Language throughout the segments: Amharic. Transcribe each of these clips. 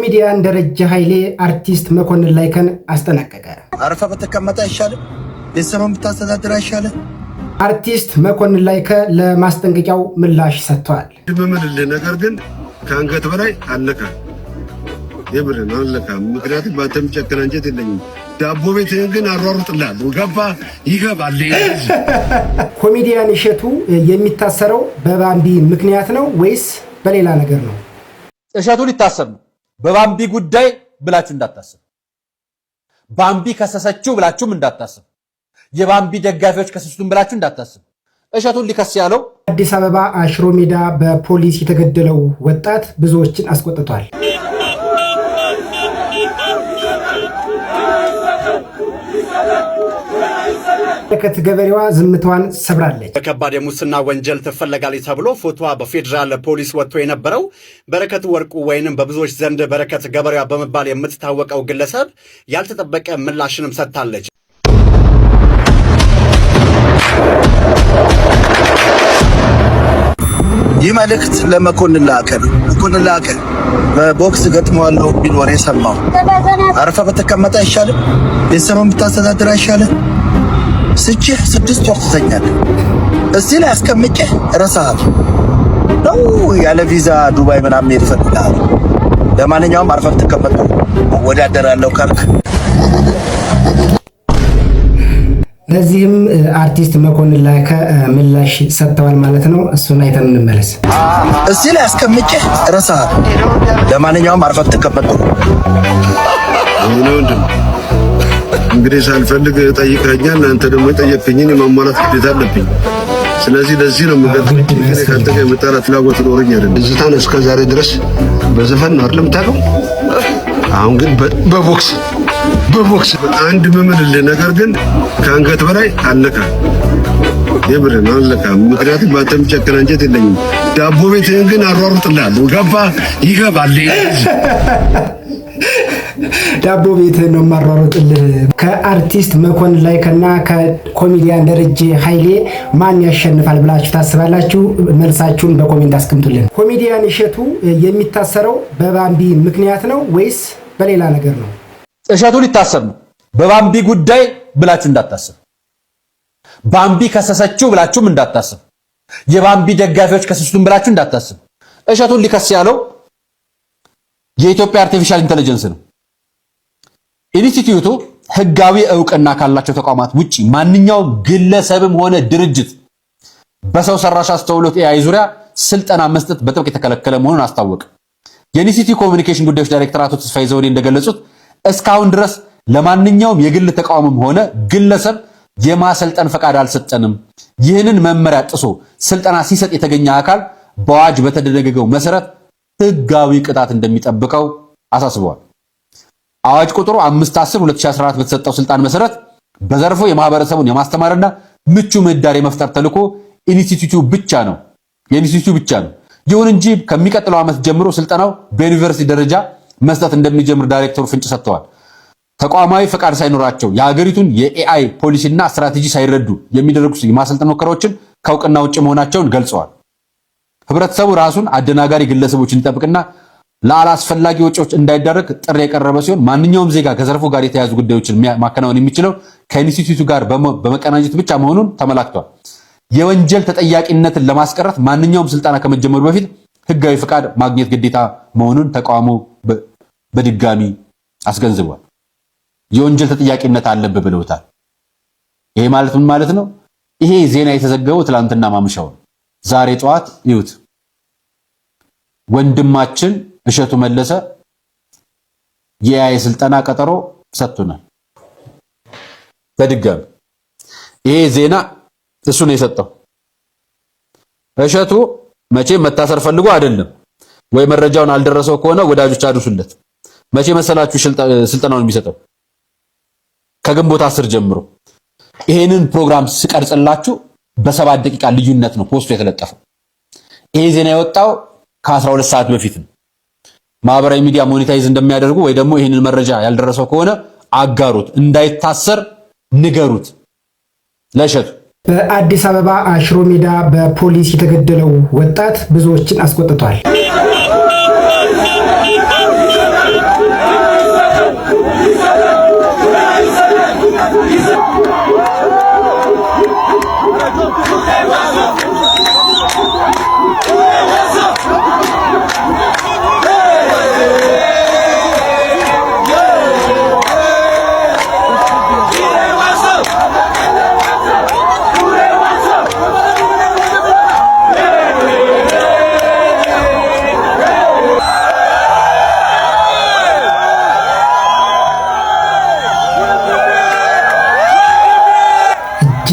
ኮሜዲያን ደረጀ ኃይሌ አርቲስት መኮንን ላይከን አስጠነቀቀ። አረፋ በተቀመጠ አይሻልም? ቤተሰብን ብታስተዳድር አይሻልም? አርቲስት መኮንን ላይከ ለማስጠንቀቂያው ምላሽ ሰጥቷል። በመልልህ ነገር ግን ከአንገት በላይ አለካ የብርን አለካ። ምክንያቱም ባንተም ጨከና እንጀት የለኝም። ዳቦ ቤትህን ግን አሯሩጥልሃለሁ። ገባ ይገባል። ኮሜዲያን እሸቱ የሚታሰረው በባምቢ ምክንያት ነው ወይስ በሌላ ነገር ነው? እሸቱ ሊታሰር ነው። በባምቢ ጉዳይ ብላችሁ እንዳታስብ። ባምቢ ከሰሰችው ብላችሁም እንዳታስብ። የባምቢ ደጋፊዎች ከሰሱትን ብላችሁ እንዳታስብ። እሸቱን ሊከስ ያለው አዲስ አበባ ሽሮ ሜዳ በፖሊስ የተገደለው ወጣት ብዙዎችን አስቆጥቷል። በረከት ገበሬዋ ዝምታዋን ሰብራለች። በከባድ የሙስና ወንጀል ትፈለጋለች ተብሎ ፎቶዋ በፌዴራል ፖሊስ ወጥቶ የነበረው በረከት ወርቁ ወይንም በብዙዎች ዘንድ በረከት ገበሬዋ በመባል የምትታወቀው ግለሰብ ያልተጠበቀ ምላሽንም ሰጥታለች። ይህ መልእክት ለመኮንን ላከ ነው። መኮንን ላከ በቦክስ ገጥመዋለሁ ቢል ወሬ ሰማሁ። አረፋ በተቀመጠ አይሻልም? ቤተሰብን ብታስተዳድር አይሻልም? ስጭህ 6 ወር ትተኛለህ። እዚህ ላይ አስቀምጬህ ረሳሃል ነው ያለ ቪዛ ዱባይ ምናምን መሄድ ፈልጋለሁ። ለማንኛውም አርፈህ ተቀመጥ። ወዳደራለሁ ካልክ ለዚህም አርቲስት መኮንን ላይከ ምላሽ ሰጥተዋል ማለት ነው። እሱን አይተን እንመለስ። እዚህ ላይ አስቀምጬህ ረሳሃል። ለማንኛውም አርፈህ ተቀመጥ። እንግዲህ ሳልፈልግ ጠይቀኛል። አንተ ደግሞ የጠየቅኝን የማሟላት ግዴታ አለብኝ። ስለዚህ ለዚህ ነው የምገድል። ካንተ ጋር የመጣላ ፍላጎት ኖረኝ አይደለም። እዝታን እስከ ዛሬ ድረስ በዘፈን ነው አይደለም ታውቀው። አሁን ግን በቦክስ አንድ ምምልልህ ነገር ግን ከአንገት በላይ አለካ የብርን አለካ። ምክንያቱም ባንተም ጨከና እንጀት የለኝም። ዳቦ ቤትህን ግን አሯሩጥልሃለሁ። ገባ ይገባል። ዳቦ ቤትህን ነው የማሯሩጥልህ። ከአርቲስት መኮንን ላይከና ከኮሜዲያን ደረጀ ኃይሌ ማን ያሸንፋል ብላችሁ ታስባላችሁ? መልሳችሁን በኮሜንት አስቀምጡልን። ኮሜዲያን እሸቱ የሚታሰረው በባምቢ ምክንያት ነው ወይስ በሌላ ነገር ነው? እሸቱ ሊታሰር ነው። በባምቢ ጉዳይ ብላችሁ እንዳታስብ። ባምቢ ከሰሰችው ብላችሁም እንዳታስብ። የባምቢ ደጋፊዎች ከሰሱትን ብላችሁ እንዳታስብ። እሸቱን ሊከስ ያለው የኢትዮጵያ አርቲፊሻል ኢንተለጀንስ ነው። ኢንስቲትዩቱ ህጋዊ ዕውቅና ካላቸው ተቋማት ውጪ ማንኛውም ግለሰብም ሆነ ድርጅት በሰው ሰራሽ አስተውሎት ኤአይ ዙሪያ ስልጠና መስጠት በጥብቅ የተከለከለ መሆኑን አስታወቀ። የኢንስቲትዩቱ ኮሚኒኬሽን ጉዳዮች ዳይሬክተር አቶ ተስፋዬ ዘውዴ እንደገለጹት እስካሁን ድረስ ለማንኛውም የግል ተቋምም ሆነ ግለሰብ የማሰልጠን ፈቃድ አልሰጠንም። ይህንን መመሪያ ጥሶ ስልጠና ሲሰጥ የተገኘ አካል በአዋጅ በተደነገገው መሰረት ህጋዊ ቅጣት እንደሚጠብቀው አሳስበዋል። አዋጅ ቁጥሩ 510/2014 በተሰጠው ስልጣን መሰረት በዘርፉ የማህበረሰቡን የማስተማርና ምቹ ምህዳር የመፍጠር ተልዕኮ የኢንስቲትዩቱ ብቻ ነው። ይሁን እንጂ ከሚቀጥለው ዓመት ጀምሮ ስልጠናው በዩኒቨርሲቲ ደረጃ መስጠት እንደሚጀምር ዳይሬክተሩ ፍንጭ ሰጥተዋል። ተቋማዊ ፈቃድ ሳይኖራቸው የሀገሪቱን የኤአይ ፖሊሲና ስትራቴጂ ሳይረዱ የሚደረጉ የማሰልጠን ሙከራዎችን ከእውቅና ውጭ መሆናቸውን ገልጸዋል። ህብረተሰቡ ራሱን አደናጋሪ ግለሰቦችን እንዲጠብቅና ለአላስፈላጊ ወጪዎች እንዳይዳረግ ጥሪ የቀረበ ሲሆን ማንኛውም ዜጋ ከዘርፉ ጋር የተያያዙ ጉዳዮችን ማከናወን የሚችለው ከኢንስቲትዩቱ ጋር በመቀናጀት ብቻ መሆኑን ተመላክቷል። የወንጀል ተጠያቂነትን ለማስቀረት ማንኛውም ስልጠና ከመጀመሩ በፊት ህጋዊ ፈቃድ ማግኘት ግዴታ መሆኑን ተቋሙ በድጋሚ አስገንዝቧል። የወንጀል ተጠያቂነት አለበት ብለውታል። ይሄ ማለት ምን ማለት ነው? ይሄ ዜና የተዘገበው ትላንትና ማምሻው፣ ዛሬ ጠዋት ይዩት። ወንድማችን እሸቱ መለሰ የኤአይ ስልጠና ቀጠሮ ሰጥቶናል። በድጋሚ ይሄ ዜና እሱ ነው የሰጠው። እሸቱ መቼም መታሰር ፈልጎ አይደለም ወይ መረጃውን አልደረሰው ከሆነ ወዳጆች አድርሱለት። መቼ መሰላችሁ ስልጠናውን የሚሰጠው? ከግንቦት 10 ጀምሮ ይሄንን ፕሮግራም ስቀርጽላችሁ በ7 ደቂቃ ልዩነት ነው ፖስቱ የተለጠፈው። ይሄ ዜና የወጣው ከ12 ሰዓት በፊት ነው። ማህበራዊ ሚዲያ ሞኔታይዝ እንደሚያደርጉ ወይ ደግሞ ይሄንን መረጃ ያልደረሰው ከሆነ አጋሩት፣ እንዳይታሰር ንገሩት ለእሸቱ። በአዲስ አበባ ሽሮ ሜዳ በፖሊስ የተገደለው ወጣት ብዙዎችን አስቆጥቷል።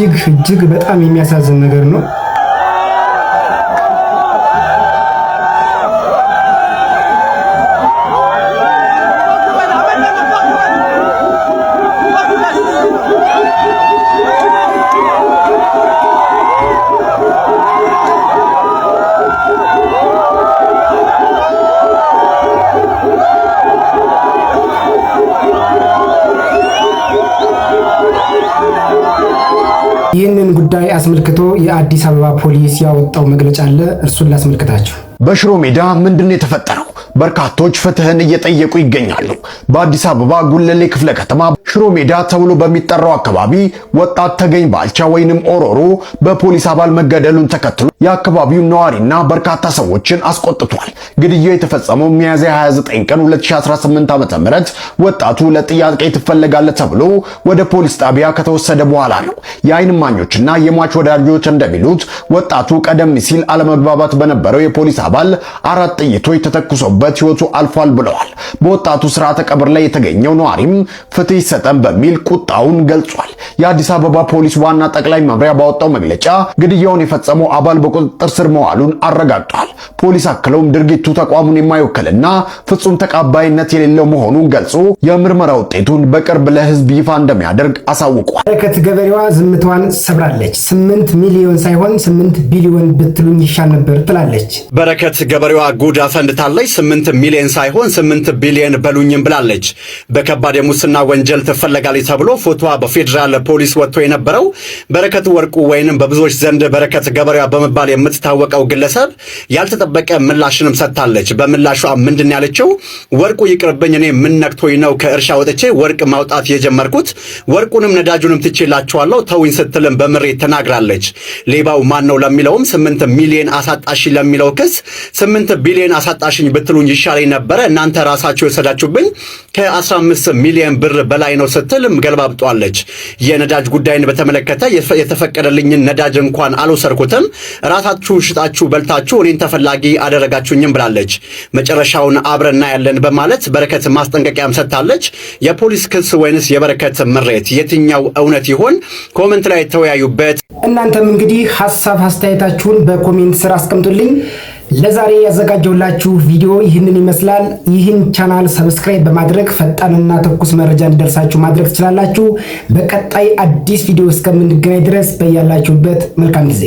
እጅግ በጣም የሚያሳዝን ነገር ነው። ይህንን ጉዳይ አስመልክቶ የአዲስ አበባ ፖሊስ ያወጣው መግለጫ አለ። እርሱን ላስመልክታችሁ። በሽሮ ሜዳ ምንድነው የተፈጠረው? በርካቶች ፍትህን እየጠየቁ ይገኛሉ። በአዲስ አበባ ጉለሌ ክፍለ ከተማ ሽሮ ሜዳ ተብሎ በሚጠራው አካባቢ ወጣት ተገኝ ባልቻ ወይንም ኦሮሮ በፖሊስ አባል መገደሉን ተከትሎ የአካባቢው ነዋሪና በርካታ ሰዎችን አስቆጥቷል። ግድያው የተፈጸመው ሚያዝያ 29 ቀን 2018 ዓ.ም ወጣቱ ለጥያቄ ትፈለጋለህ ተብሎ ወደ ፖሊስ ጣቢያ ከተወሰደ በኋላ ነው። የዓይን እማኞችና የሟች ወዳጆች እንደሚሉት ወጣቱ ቀደም ሲል አለመግባባት በነበረው የፖሊስ አባል 4 ጥይቶች ተተኩሶበት ሕይወቱ አልፏል ብለዋል። በወጣቱ ስርዓተ ቀብር ላይ የተገኘው ነዋሪም ፍትህ ይሰጠን በሚል ቁጣውን ገልጿል። የአዲስ አበባ ፖሊስ ዋና ጠቅላይ መምሪያ ባወጣው መግለጫ ግድያውን የፈጸመው አባል በቁጥጥር ስር መዋሉን አረጋግጧል። ፖሊስ አክለውም ድርጊቱ ተቋሙን የማይወክልና ፍጹም ተቀባይነት የሌለው መሆኑን ገልጾ የምርመራ ውጤቱን በቅርብ ለህዝብ ይፋ እንደሚያደርግ አሳውቋል። በረከት ገበሬዋ ዝምታዋን ሰብራለች። 8 ሚሊዮን ሳይሆን 8 ቢሊዮን ብትሉኝ ይሻል ነበር ትላለች። በረከት ገበሬዋ ጉድ አፈንድታለች። 8 ሚሊዮን ሳይሆን 8 ቢሊዮን በሉኝም ብላለች። በከባድ የሙስና ወንጀል ትፈለጋለች ተብሎ ፎቶዋ በፌዴራል ፖሊስ ወጥቶ የነበረው በረከት ወርቁ ወይንም በብዙዎች ዘንድ በረከት ገበሬዋ በመባል የምትታወቀው ግለሰብ ያልተጠበቀ ምላሽንም ሰጥታለች። በምላሿ ምንድን ያለችው? ወርቁ ይቅርብኝ፣ እኔ ምን ነክቶኝ ነው ከእርሻ ወጥቼ ወርቅ ማውጣት የጀመርኩት? ወርቁንም ነዳጁንም ትቼላችኋለሁ ተውኝ ስትልም በምሬት ተናግራለች። ሌባው ማን ነው ለሚለውም 8 ሚሊዮን አሳጣሽ ለሚለው ክስ 8 ቢሊዮን አሳጣሽኝ ብትሉኝ ይሻለኝ ነበረ፣ እናንተ ራሳችሁ የወሰዳችሁብኝ ከ15 ሚሊዮን ብር በላይ ነው ስትልም ገልባብጧለች። የነዳጅ ጉዳይን በተመለከተ የተፈቀደልኝን ነዳጅ እንኳን አልወሰድኩትም፣ ራሳችሁ ሽጣችሁ በልታችሁ እኔን ተፈላጊ አደረጋችሁኝም ብላለች። መጨረሻውን አብረና ያለን በማለት በረከት ማስጠንቀቂያም ሰጥታለች። የፖሊስ ክስ ወይንስ የበረከት ምሬት የትኛው እውነት ይሆን? ኮሜንት ላይ ተወያዩበት። እናንተም እንግዲህ ሐሳብ አስተያየታችሁን በኮሜንት ስር አስቀምጡልኝ። ለዛሬ ያዘጋጀውላችሁ ቪዲዮ ይህንን ይመስላል። ይህን ቻናል ሰብስክራይብ በማድረግ ፈጣንና ትኩስ መረጃ እንዲደርሳችሁ ማድረግ ትችላላችሁ። በቀጣይ አዲስ ቪዲዮ እስከምንገናኝ ድረስ በያላችሁበት መልካም ጊዜ